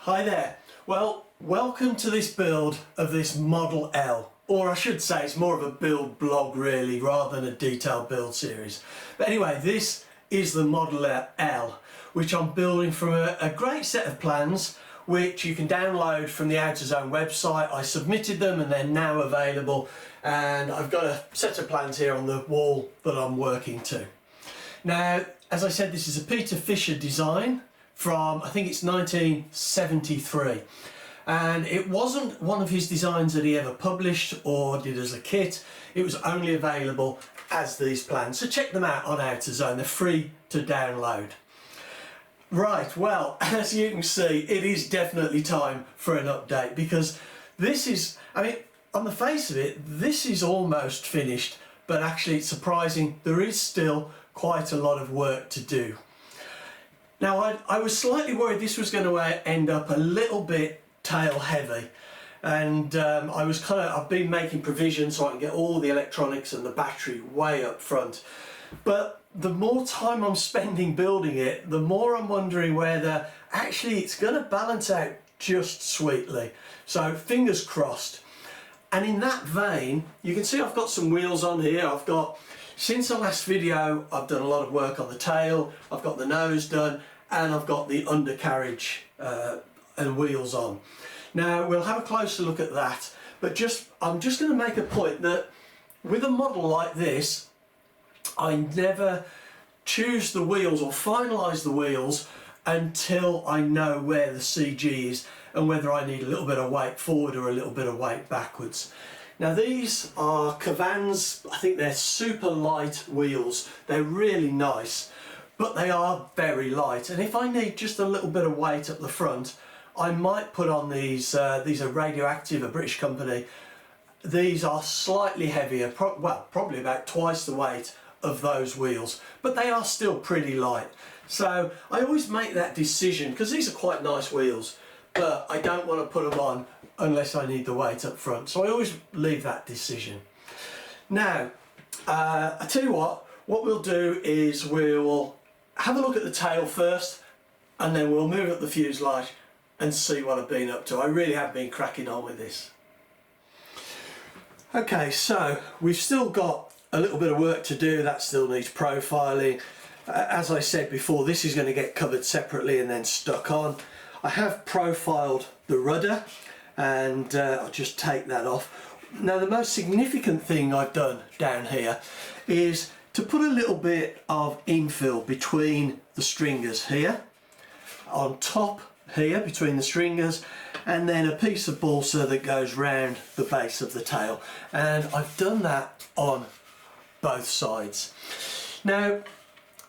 Hi there. Well, welcome to this build of this Model L, or I should say it's more of a build blog really rather than a detailed build series. But anyway, this is the Model L, which I'm building from a great set of plans which you can download from the AutoZone website. I submitted them and they're now available, and I've got a set of plans here on the wall that I'm working to. Now, as I said, this is a Peter Fisher design from, I think it's 1973, and it wasn't one of his designs that he ever published or did as a kit. It was only available as these plans, so check them out on AutoZone. They're free to download. Right, well, as you can see, it is definitely time for an update, because this is, I mean, on the face of it, this is almost finished, but actually it's surprising, there is still quite a lot of work to do. Now, I was slightly worried this was going to end up a little bit tail heavy, and I've been making provisions so I can get all the electronics and the battery way up front. But the more time I'm spending building it, the more I'm wondering whether actually it's going to balance out just sweetly. So fingers crossed. And in that vein, you can see I've got some wheels on here. Since the last video, I've done a lot of work on the tail, I've got the nose done, and I've got the undercarriage and wheels on. Now, we'll have a closer look at that, but I'm just going to make a point that with a model like this, I never choose the wheels or finalise the wheels until I know where the CG is and whether I need a little bit of weight forward or a little bit of weight backwards. Now, these are Cavans. I think they're super light wheels. They're really nice, but they are very light. And if I need just a little bit of weight up the front, I might put on these are Radioactive, a British company. These are slightly heavier, probably about twice the weight of those wheels, but they are still pretty light. So I always make that decision, because these are quite nice wheels, but I don't want to put them on unless I need the weight up front. So I always leave that decision. Now, I tell you what we'll do is we'll have a look at the tail first, and then we'll move up the fuselage and see what I've been up to. I really have been cracking on with this. Okay, so we've still got a little bit of work to do. That still needs profiling. As I said before, this is going to get covered separately and then stuck on. I have profiled the rudder, and I'll just take that off. Now, the most significant thing I've done down here is to put a little bit of infill between the stringers here, on top here between the stringers, and then a piece of balsa that goes round the base of the tail, and I've done that on both sides. Now,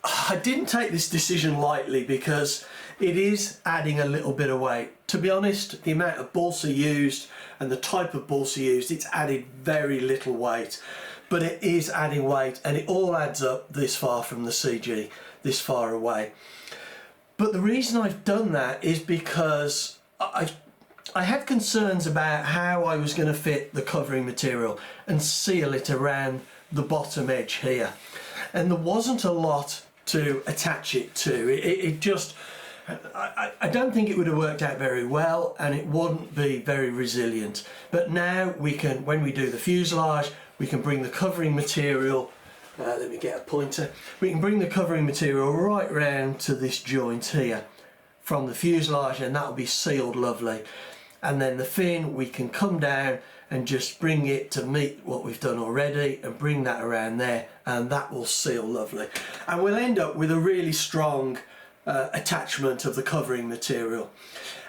I didn't take this decision lightly, because it is adding a little bit of weight. To be honest, the amount of balsa used and the type of balsa used, it's added very little weight, but it is adding weight, and it all adds up this far from the CG, this far away. But the reason I've done that is because I had concerns about how I was going to fit the covering material and seal it around the bottom edge here, and there wasn't a lot to attach it to. I don't think it would have worked out very well, and it wouldn't be very resilient. But now we can, when we do the fuselage, we can bring the covering material, let me get a pointer, we can bring the covering material right round to this joint here from the fuselage, and that'll be sealed lovely. And then the fin, we can come down and just bring it to meet what we've done already and bring that around there, and that will seal lovely. And we'll end up with a really strong attachment of the covering material.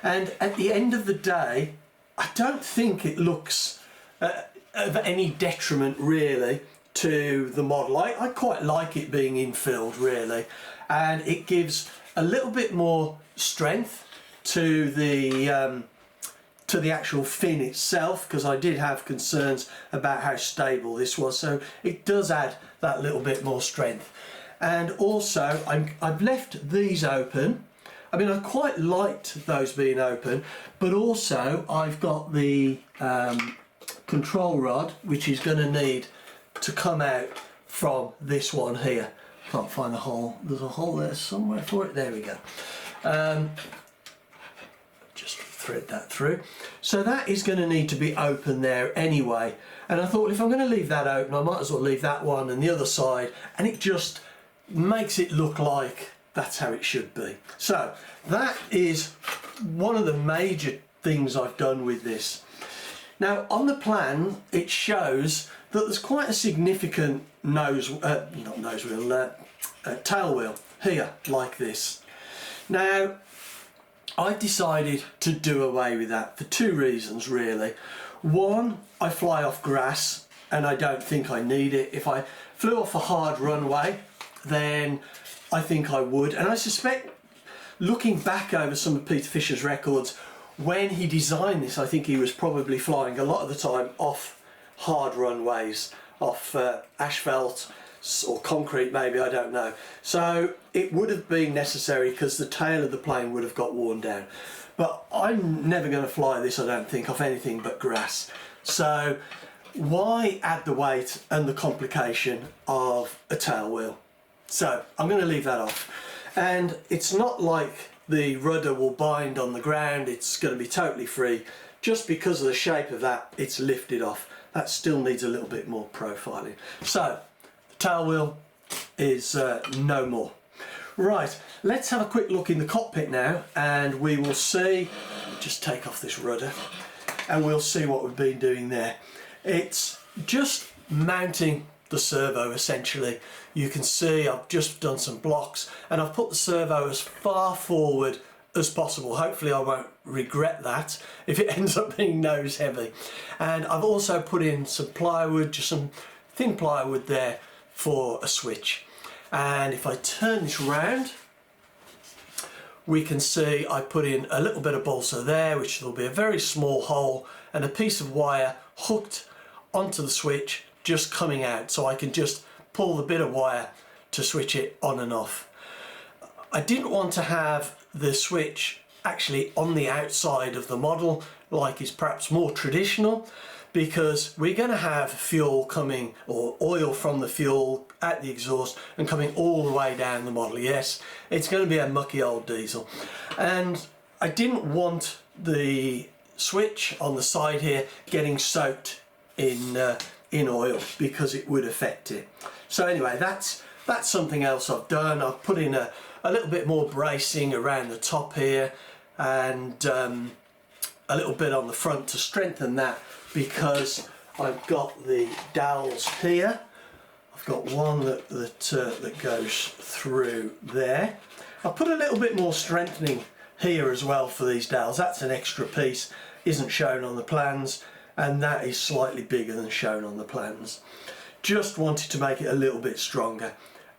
And at the end of the day, I don't think it looks of any detriment really to the model. I quite like it being infilled really, and it gives a little bit more strength to the actual fin itself, because I did have concerns about how stable this was, so it does add that little bit more strength. And also I've left these open. I mean, I quite liked those being open, but also I've got the control rod, which is going to need to come out from this one here. Can't find the hole. There's a hole there somewhere for it. There we go. Just thread that through. So that is going to need to be open there anyway, and I thought if I'm going to leave that open I might as well leave that one and the other side, and it just makes it look like that's how it should be. So that is one of the major things I've done with this. Now on the plan it shows that there's quite a significant tail wheel here like this. Now I've decided to do away with that for two reasons really. One, I fly off grass and I don't think I need it. If I flew off a hard runway then I think I would, and I suspect looking back over some of Peter Fisher's records, when he designed this I think he was probably flying a lot of the time off hard runways, off asphalt or concrete maybe, I don't know. So it would have been necessary because the tail of the plane would have got worn down. But I'm never going to fly this, I don't think, off anything but grass. So why add the weight and the complication of a tail wheel? So I'm going to leave that off. And it's not like the rudder will bind on the ground, it's going to be totally free. Just because of the shape of that, it's lifted off. That still needs a little bit more profiling. So the tail wheel is no more. Right, let's have a quick look in the cockpit now and we will see, just take off this rudder and we'll see what we've been doing there. It's just mounting the servo essentially. You can see I've just done some blocks and I've put the servo as far forward as possible. Hopefully I won't regret that if it ends up being nose heavy. And I've also put in some plywood, just some thin plywood there for a switch. And if I turn this round, we can see I put in a little bit of balsa there, which will be a very small hole and a piece of wire hooked onto the switch just coming out, so I can just pull the bit of wire to switch it on and off. I didn't want to have the switch actually on the outside of the model like is perhaps more traditional, because we're going to have fuel coming, or oil from the fuel at the exhaust and coming all the way down the model. Yes, it's going to be a mucky old diesel, and I didn't want the switch on the side here getting soaked in oil because it would affect it. So anyway, that's something else I've done. I've put in a little bit more bracing around the top here and a little bit on the front to strengthen that, because I've got the dowels here. I've got one that goes through there. I've put a little bit more strengthening here as well for these dowels. That's an extra piece, isn't shown on the plans, and that is slightly bigger than shown on the plans. Just wanted to make it a little bit stronger.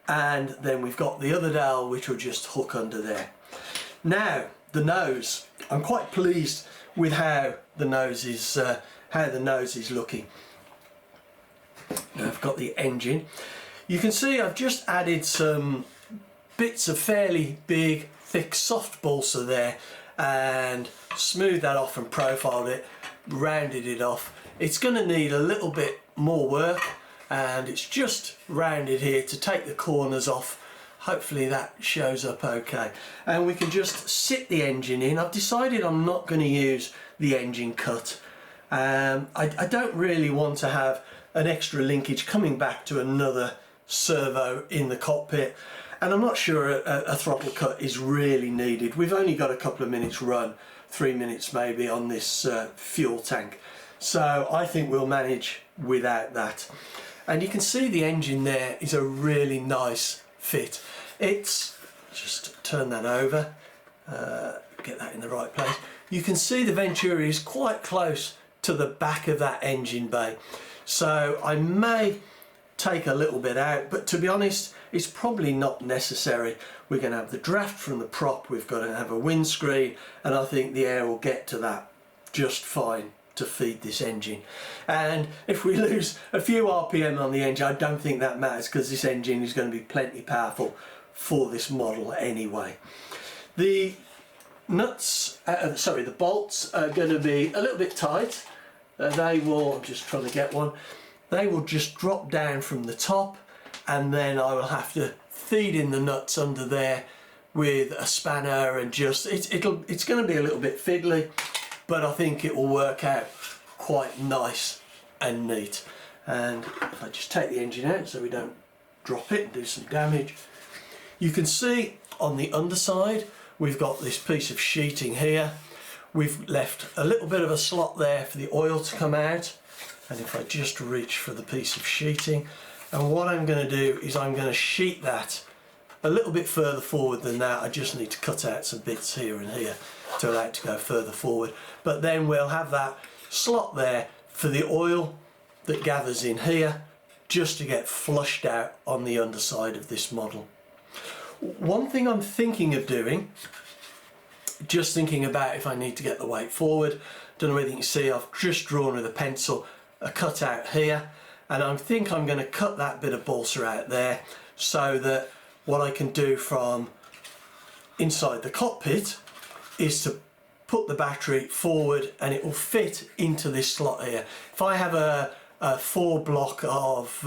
And then we've got the other dowel which will just hook under there. Now the nose, I'm quite pleased with how the nose is looking. Now I've got the engine. You can see I've just added some bits of fairly big thick soft balsa there and smoothed that off and profiled it, rounded it off. It's going to need a little bit more work, and it's just rounded here to take the corners off. Hopefully that shows up okay, and we can just sit the engine in. I've decided I'm not going to use the engine cut. I don't really want to have an extra linkage coming back to another servo in the cockpit, and I'm not sure a throttle cut is really needed. We've only got a couple of minutes run, 3 minutes maybe, on this fuel tank, so I think we'll manage without that. And you can see the engine there is a really nice fit. It's, just turn that over, get that in the right place. You can see the Venturi is quite close to the back of that engine bay, so I may take a little bit out, but to be honest it's probably not necessary. We're going to have the draft from the prop, we've got to have a windscreen, and I think the air will get to that just fine to feed this engine. And if we lose a few RPM on the engine, I don't think that matters, because this engine is going to be plenty powerful for this model anyway. The nuts, the bolts are going to be a little bit tight. They will, I'm just trying to get one, they will just drop down from the top, and then I will have to feed in the nuts under there with a spanner and just, it's going to be a little bit fiddly, but I think it will work out quite nice and neat. And if I just take the engine out so we don't drop it and do some damage, you can see on the underside we've got this piece of sheeting here. We've left a little bit of a slot there for the oil to come out, and if I just reach for the piece of sheeting, and what I'm going to do is I'm going to sheet that a little bit further forward than that. I just need to cut out some bits here and here to allow it to go further forward, but then we'll have that slot there for the oil that gathers in here just to get flushed out on the underside of this model. One thing I'm thinking of doing, just thinking about if I need to get the weight forward, don't know whether you can see, I've just drawn with a pencil a cut out here, and I think I'm going to cut that bit of balsa out there so that what I can do from inside the cockpit is to put the battery forward and it will fit into this slot here. If I have a 4 block of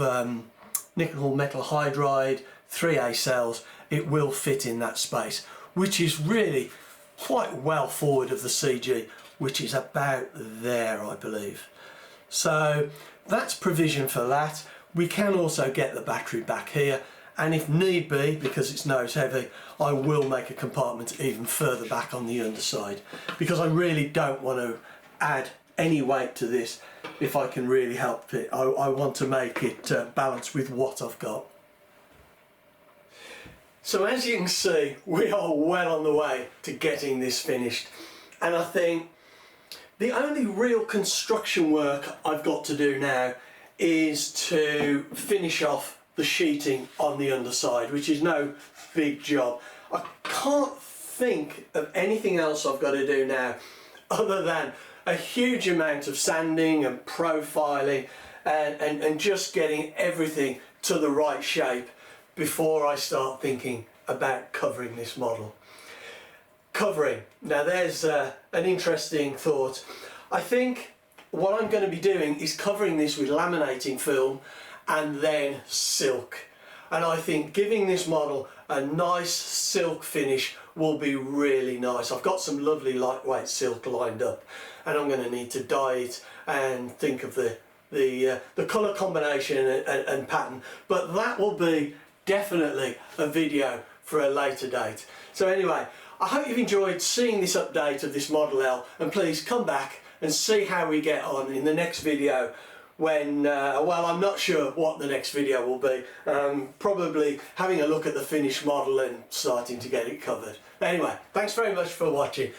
nickel metal hydride 3A cells, it will fit in that space, which is really quite well forward of the CG, which is about there, I believe. So that's provision for that. We can also get the battery back here, and if need be, because it's nose heavy, I will make a compartment even further back on the underside, because I really don't want to add any weight to this if I can really help it. I want to make it balance with what I've got. So as you can see, we are well on the way to getting this finished, and I think the only real construction work I've got to do now is to finish off the sheeting on the underside, which is no big job. I can't think of anything else I've got to do now other than a huge amount of sanding and profiling and just getting everything to the right shape before I start thinking about covering this model. Covering. Now there's an interesting thought. I think what I'm going to be doing is covering this with laminating film and then silk. And I think giving this model a nice silk finish will be really nice. I've got some lovely lightweight silk lined up, and I'm going to need to dye it and think of the colour combination and pattern. But that will be definitely a video for a later date. So anyway, I hope you've enjoyed seeing this update of this Model L, and please come back and see how we get on in the next video when, well, I'm not sure what the next video will be. Probably having a look at the finished model and starting to get it covered. Anyway, thanks very much for watching.